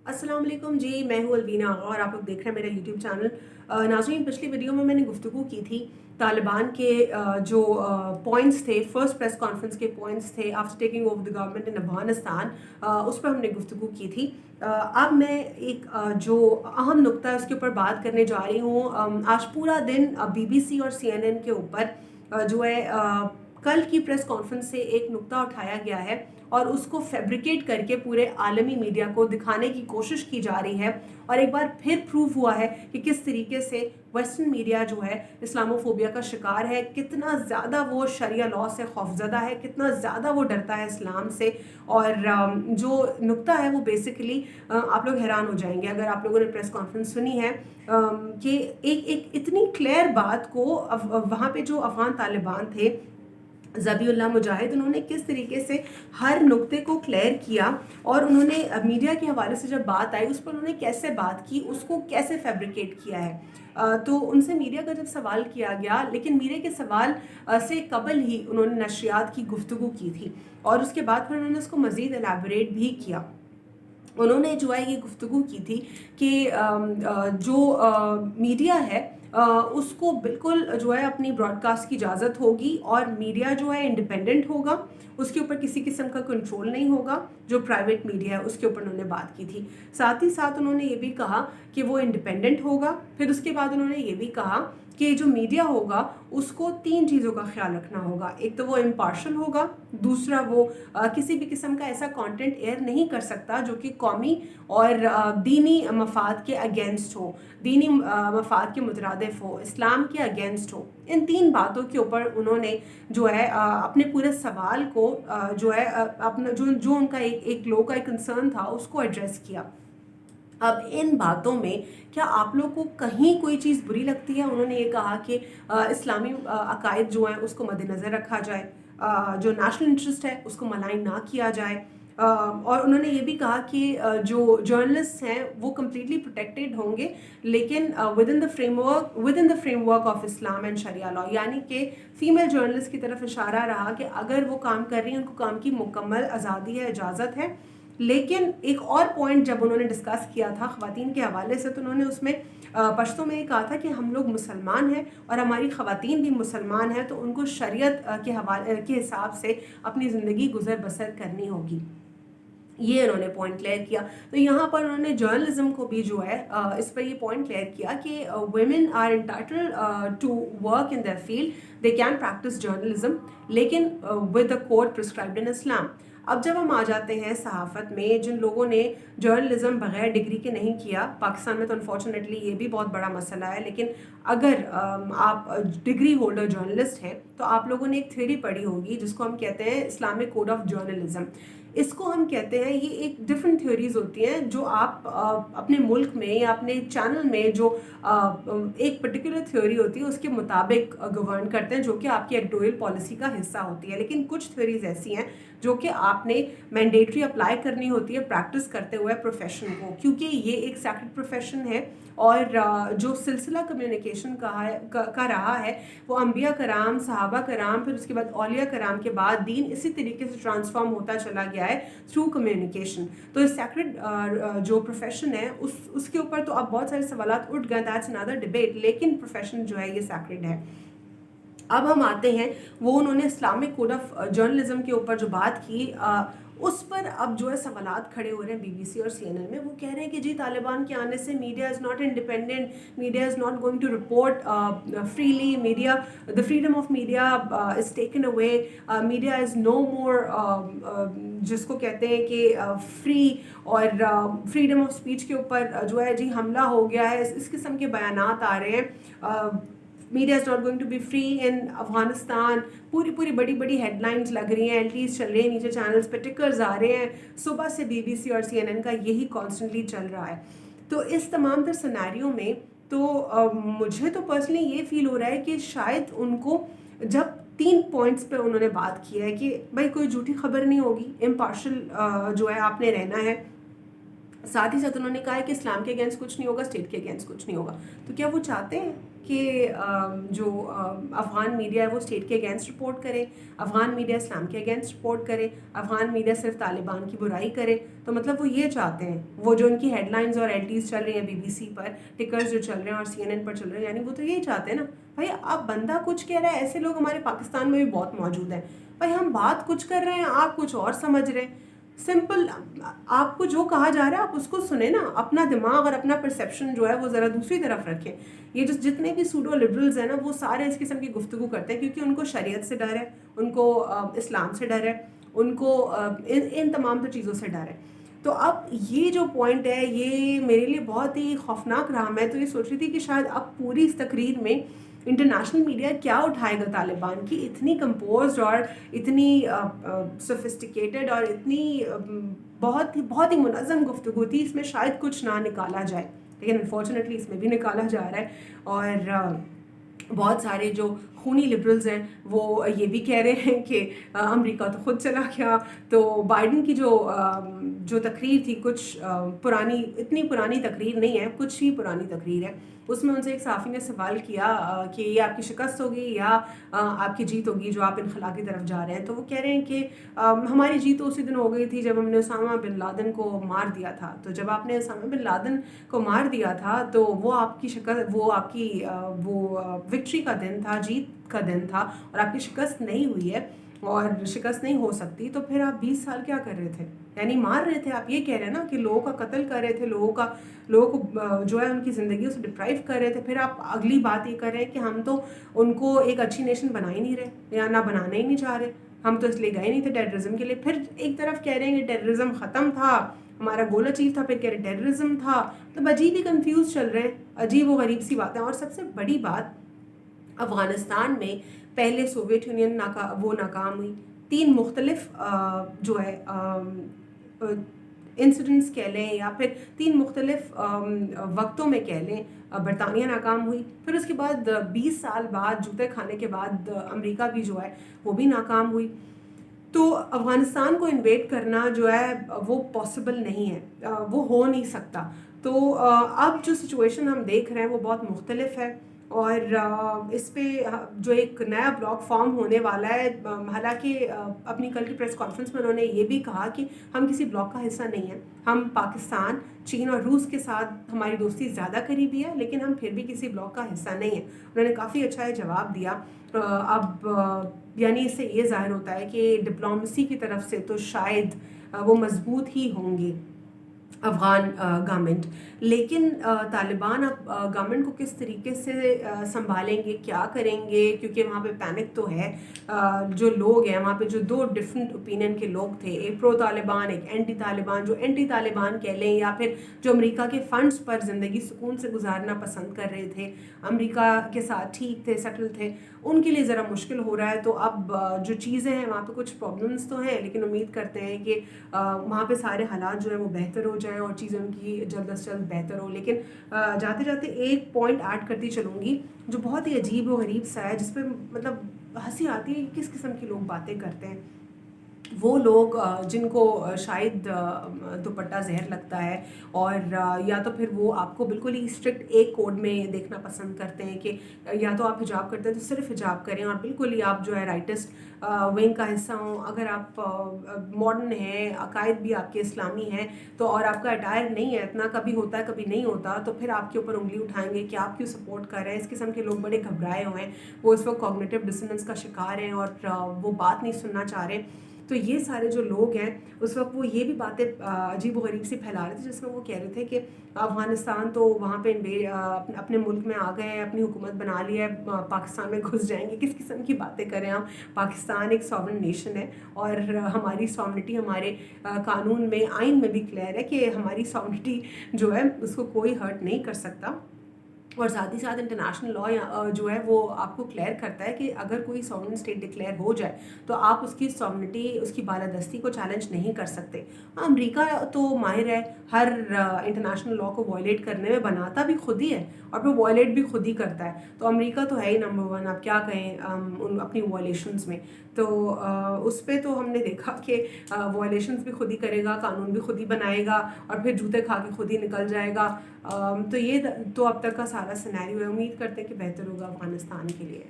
अस्सलाम वालेकुम जी, मैं हूँ अलवीना आगा और आप लोग देख रहे हैं मेरा यूट्यूब चैनल। नाज़रीन, पिछली वीडियो में मैंने गुफ्तगू की थी तालिबान के जो पॉइंट्स थे, फर्स्ट प्रेस कॉन्फ्रेंस के पॉइंट्स थे after taking over the government in Afghanistan. उस पर हमने गुफ्तगू की थी। अब मैं एक जो अहम नुक्ता है उसके ऊपर बात करने जा रही हूँ। आज पूरा दिन BBC और CNN के ऊपर जो है कल की प्रेस कॉन्फ्रेंस से एक नुक्ता उठाया गया है और उसको फैब्रिकेट करके पूरे आलमी मीडिया को दिखाने की कोशिश की जा रही है। और एक बार फिर प्रूव हुआ है कि किस तरीके से वेस्टर्न मीडिया जो है इस्लामोफोबिया का शिकार है, कितना ज़्यादा वो शरिया लॉ से खौफजदा है, कितना ज़्यादा वो डरता है इस्लाम से। और जो नुक्ता है वो बेसिकली आप लोग हैरान हो जाएंगे अगर आप लोगों ने प्रेस कॉन्फ्रेंस सुनी है कि एक एक इतनी क्लियर बात को वहाँ पे जो अफगान तालिबान थे, ज़बीउल्लाह मुजाहिद, उन्होंने किस तरीके से हर नुक्ते को क्लियर किया और उन्होंने मीडिया के हवाले से जब बात आई उस पर उन्होंने कैसे बात की, उसको कैसे फैब्रिकेट किया है। तो उनसे मीडिया का जब सवाल किया गया, लेकिन मीडिया के सवाल से कबल ही उन्होंने नशरियात की गुफ्तगू की थी और उसके बाद फिर उन्होंने उसको मज़ीद एलैबोरेट भी किया। उन्होंने जो है ये गुफ्तगू की थी कि जो मीडिया है उसको बिल्कुल जो है अपनी ब्रॉडकास्ट की इजाज़त होगी और मीडिया जो है इंडिपेंडेंट होगा, उसके ऊपर किसी किस्म का कंट्रोल नहीं होगा। जो प्राइवेट मीडिया है उसके ऊपर उन्होंने बात की थी। साथ ही साथ उन्होंने ये भी कहा कि वो इंडिपेंडेंट होगा। फिर उसके बाद उन्होंने ये भी कहा कि जो मीडिया होगा उसको 3 चीज़ों का ख्याल रखना होगा। एक तो वो इम्पार्शल होगा, दूसरा वो किसी भी किस्म का ऐसा कंटेंट एयर नहीं कर सकता जो कि कौमी और दीनी मफाद के अगेंस्ट हो, दीनी मफाद के मुतरादिफ हो, इस्लाम के अगेंस्ट हो। इन 3 बातों के ऊपर उन्होंने जो है अपने पूरे सवाल को जो है अपना जो जो उनका एक लोगों का एक कंसर्न था उसको एड्रेस किया। अब इन बातों में क्या आप लोग को कहीं कोई चीज़ बुरी लगती है? उन्होंने ये कहा कि इस्लामी अकायद जो हैं उसको मद्देनज़र रखा जाए, जो नेशनल इंटरेस्ट है उसको मलाइन ना किया जाए। और उन्होंने ये भी कहा कि जो जर्नलिस्ट हैं वो कम्प्लीटली प्रोटेक्टेड होंगे, लेकिन within the framework of Islam and sharia law, यानी कि फ़ीमेल जर्नलिस्ट की तरफ इशारा रहा कि अगर वो काम कर रही हैं उनको काम की मुकम्मल आज़ादी है, इजाज़त है। लेकिन एक और पॉइंट जब उन्होंने डिस्कस किया था ख़वातीन के हवाले से, तो उन्होंने उसमें पश्तो में ये कहा था कि हम लोग मुसलमान हैं और हमारी ख़वातीन भी मुसलमान हैं, तो उनको शरीयत के हवाले के हिसाब से अपनी ज़िंदगी गुजर बसर करनी होगी। ये उन्होंने पॉइंट क्लियर किया। तो यहाँ पर उन्होंने जर्नलिज्म को भी जो है इस पर ये पॉइंट क्लियर किया कि women are entitled to work in their field, they can practice journalism, लेकिन with the code prescribed in Islam. अब जब हम आ जाते हैं सहाफ़त में, जिन लोगों ने जर्नलिज्म बगैर डिग्री के नहीं किया, पाकिस्तान में तो अनफॉर्चुनेटली ये भी बहुत बड़ा मसला है, लेकिन अगर आप डिग्री होल्डर जर्नलिस्ट हैं तो आप लोगों ने एक थ्योरी पढ़ी होगी जिसको हम कहते हैं इस्लामिक कोड ऑफ जर्नलिज्म। इसको हम कहते हैं, ये एक डिफरेंट थ्योरीज होती हैं जो आप अपने मुल्क में या अपने चैनल में जो एक पर्टिकुलर थ्योरी होती है उसके मुताबिक गवर्न करते हैं, जो कि आपकी एडिटोरियल पॉलिसी का हिस्सा होती है। लेकिन कुछ थ्योरीज ऐसी हैं जो कि आपने मैंडेटरी अप्लाई करनी होती है प्रैक्टिस करते हुए प्रोफेशन को, क्योंकि ये एक सेक्रेट प्रोफेशन है। और जो सिलसिला कम्युनिकेशन का रहा है वो अम्बिया कराम, सहाबा कराम, फिर उसके बाद औलिया कराम के बाद दीन इसी तरीके से ट्रांसफॉर्म होता चला गया है थ्रू कम्युनिकेशन। तो इस सेक्रेट जो प्रोफेशन है उसके ऊपर तो अब बहुत सारे सवालात उठ गए, दैट्स अनदर डिबेट, लेकिन प्रोफेशन जो है ये सेक्रेट है। अब हम आते हैं, वो उन्होंने इस्लामिक कोड ऑफ जर्नलिज्म के ऊपर जो बात की उस पर अब जो है सवालात खड़े हो रहे हैं BBC और CNN में। वो कह रहे हैं कि जी तालिबान के आने से media is not independent, media is not going to report freely, media, the freedom of media is taken away, media is no more, जिसको कहते हैं कि फ्री, और फ्रीडम ऑफ स्पीच के ऊपर जो है जी हमला हो गया है, इस किस्म के बयानात आ रहे हैं। Media is not going to be free in Afghanistan, पूरी पूरी बड़ी बड़ी हेडलाइंस लग रही हैं, एलटीज चल रहे हैं, नीचे चैनल्स पे टिकर्स आ रहे हैं, सुबह से BBC और CNN का यही कॉन्स्टेंटली चल रहा है। तो इस तमाम तर सिनेरियो में तो मुझे तो पर्सनली ये फील हो रहा है कि शायद उनको जब 3 पॉइंट्स पे उन्होंने बात की है कि भाई कोई झूठी खबर नहीं होगी, इम्पार्शल जो है आपने रहना है, साथ ही साथ उन्होंने कहा है कि इस्लाम के अगेंस्ट कुछ नहीं होगा, स्टेट के अगेंस्ट कुछ नहीं होगा। तो क्या वो चाहते हैं कि जो अफ़गान मीडिया है वो स्टेट के अगेंस्ट रिपोर्ट करे, अफ़गान मीडिया इस्लाम के अगेंस्ट रिपोर्ट करे, अफ़गान मीडिया सिर्फ तालिबान की बुराई करे? तो मतलब वो ये चाहते हैं, वो जो उनकी हेडलाइंस और एलटीज चल रही हैं BBC पर, टिकर्स जो चल रहे हैं और CNN पर चल रहे हैं, यानी वो तो यही चाहते हैं ना भाई, आप बंदा कुछ कह रहा है। ऐसे लोग हमारे पाकिस्तान में भी बहुत मौजूद हैं भाई, हम बात कुछ कर रहे हैं, आप कुछ और समझ रहे हैं। सिंपल, आपको जो कहा जा रहा है आप उसको सुने ना, अपना दिमाग और अपना परसेप्शन जो है वो ज़रा दूसरी तरफ रखें। ये जो जितने भी सूडो लिबरल्स हैं ना, वो सारे इस किस्म की गुफ्तगू करते हैं क्योंकि उनको शरीयत से डर है, उनको इस्लाम से डर है, उनको इन तमाम तो चीज़ों से डर है। तो अब ये जो पॉइंट है ये मेरे लिए बहुत ही खौफनाक रहा। मैं तो ये सोच रही थी कि शायद अब पूरी इस तकरीर में इंटरनेशनल मीडिया क्या उठाएगा तालिबान की इतनी कंपोज्ड और इतनी सोफिस्टिकेटेड और इतनी बहुत ही मुनज़्ज़म गुफ्तगू थी, इसमें शायद कुछ ना निकाला जाए, लेकिन अनफॉर्चुनेटली इसमें भी निकाला जा रहा है। और बहुत सारे जो खूनी लिबरल्स हैं वो ये भी कह रहे हैं कि अमेरिका तो खुद चला गया। तो बाइडन की जो तकरीर थी, कुछ पुरानी, इतनी पुरानी तकरीर नहीं है, कुछ ही पुरानी तकरीर है, उसमें उनसे एक सहाफ़ी ने सवाल किया कि ये आपकी शिकस्त होगी या आपकी जीत होगी जो आप इनखला की तरफ जा रहे हैं। तो वो कह रहे हैं कि हमारी जीत तो उसी दिन हो गई थी जब हमने उसामा बिन लादेन को मार दिया था। तो जब आपने उसामा बिन लादेन को मार दिया था तो वो आपकी शिकस्त, वो आपकी विक्ट्री का दिन था, जीत का दिन था, और आपकी शिकस्त नहीं हुई है और शिकस्त नहीं हो सकती। तो फिर आप 20 साल क्या कर रहे थे? यानी मार रहे थे। आप ये कह रहे हैं ना कि लोगों का कत्ल कर रहे थे, लोगों को जो है उनकी ज़िंदगी से डिप्राइव कर रहे थे। फिर आप अगली बात ये कर रहे हैं कि हम तो उनको एक अच्छी नेशन बना ही नहीं रहे या ना बनाने ही नहीं चाह रहे, हम तो इसलिए गए नहीं थे टेररिज्म के लिए। फिर एक तरफ कह रहे हैं कि टेररिज्म ख़त्म था, हमारा गोल अचीव था, फिर कह रहे टेररिज्म था। तो अजीब ही कंफ्यूज चल रहे हैं, अजीब व गरीब सी बात है। और सबसे बड़ी बात, अफ़गानिस्तान में पहले सोवियत यूनियन नाकाम हुई, 3 मुख्तलिफ जो है इंसिडेंट्स कह लें या फिर 3 मुख्तलिफ वक्तों में कह लें, बरतानिया नाकाम हुई, फिर उसके बाद 20 साल बाद जूते खाने के बाद अमेरिका भी जो है वो भी नाकाम हुई। तो अफ़गानिस्तान को इन्वेड करना जो है वो पॉसिबल नहीं है, वो हो नहीं सकता। तो अब जो सिचुएशन हम देख रहे हैं वो बहुत मुख्तलिफ है और इस पे जो एक नया ब्लॉक फॉर्म होने वाला है। हालांकि अपनी कल की प्रेस कॉन्फ्रेंस में उन्होंने ये भी कहा कि हम किसी ब्लॉक का हिस्सा नहीं हैं, हम पाकिस्तान, चीन और रूस के साथ हमारी दोस्ती ज़्यादा करीबी है, लेकिन हम फिर भी किसी ब्लॉक का हिस्सा नहीं है। उन्होंने काफ़ी अच्छा ये जवाब दिया। अब यानी इससे ये ज़ाहिर होता है कि डिप्लोमेसी की तरफ से तो शायद वो मजबूत ही होंगे अफ़गान गवर्नमेंट, लेकिन तालिबान अब गवर्नमेंट को किस तरीके से संभालेंगे, क्या करेंगे, क्योंकि वहाँ पे पैनिक तो है। जो लोग हैं वहाँ पे, जो 2 डिफरेंट ओपिनियन के लोग थे, एक प्रो तालिबान एक एंटी तालिबान, जो एंटी तालिबान कह लें या फिर जो अमेरिका के फ़ंड्स पर ज़िंदगी सुकून से गुजारना पसंद कर रहे थे, अमेरिका के साथ ठीक थे, सेटल थे, उनके लिए ज़रा मुश्किल हो रहा है। तो अब जो चीज़ें हैं वहाँ पे कुछ प्रॉब्लम्स तो हैं, लेकिन उम्मीद करते हैं कि वहाँ पे सारे हालात जो है वो बेहतर हो जाएं और चीज़ें उनकी जल्द अज जल्द बेहतर हो। लेकिन जाते जाते एक पॉइंट ऐड करती चलूँगी जो बहुत ही अजीब और गरीब सा है, जिस पर मतलब हंसी आती है कि किस किस्म के लोग बातें करते हैं। वो लोग जिनको शायद दुपट्टा जहर लगता है और या तो फिर वो आपको बिल्कुल ही स्ट्रिक्ट एक कोड में देखना पसंद करते हैं कि या तो आप हिजाब करते हैं तो सिर्फ हिजाब करें और बिल्कुल ही आप जो है राइटिस्ट विंग का हिस्सा हों। अगर आप मॉडर्न हैं, अकायद भी आपके इस्लामी हैं तो और आपका अटायर नहीं है इतना, कभी होता है कभी नहीं होता, तो फिर आपके ऊपर उंगली उठाएंगे कि आप क्यों सपोर्ट कर रहे हैं। इस किस्म के लोग बड़े घबराए हुए हैं, वो इस वक्त कॉग्निटिव डिसोनेंस का शिकार हैं और वो बात नहीं सुनना चाह रहे। तो ये सारे जो लोग हैं उस वक्त वो ये भी बातें अजीब व गरीब सी फैला रहे थे, जिसमें वो कह रहे थे कि अफ़गानिस्तान तो वहाँ पे अपने मुल्क में आ गए हैं, अपनी हुकूमत बना ली है, पाकिस्तान में घुस जाएंगे। किस किस्म की बातें करें हम? पाकिस्तान एक सॉवरेन नेशन है और हमारी सॉवरेनिटी हमारे कानून में, आइन में भी क्लियर है कि हमारी सॉवरेनिटी जो है उसको कोई हर्ट नहीं कर सकता। اور ساتھ ہی ساتھ انٹرنیشنل لا جو ہے وہ آپ کو کلیئر کرتا ہے کہ اگر کوئی سوورن اسٹیٹ ڈکلیئر ہو جائے تو آپ اس کی سوورنٹی، اس کی بالادستی کو چیلنج نہیں کر سکتے. امریکہ تو ماہر ہے ہر انٹرنیشنل لا کو وائلیٹ کرنے میں، بناتا بھی خود ہی ہے اور پھر وائلیٹ بھی خود ہی کرتا ہے. تو امریکہ تو ہے ہی نمبر 1، آپ کیا کہیں اپنی وائلیشنز میں. تو اس پہ تو ہم نے دیکھا کہ وائلیشنز بھی خود ہی کرے گا، قانون بھی خود ہی بنائے گا اور پھر جوتے کھا کے خود ہی نکل جائے گا. تو یہ تو اب تک کا سارا سینیریو ہے. امید کرتے ہیں کہ بہتر ہوگا افغانستان کے لیے.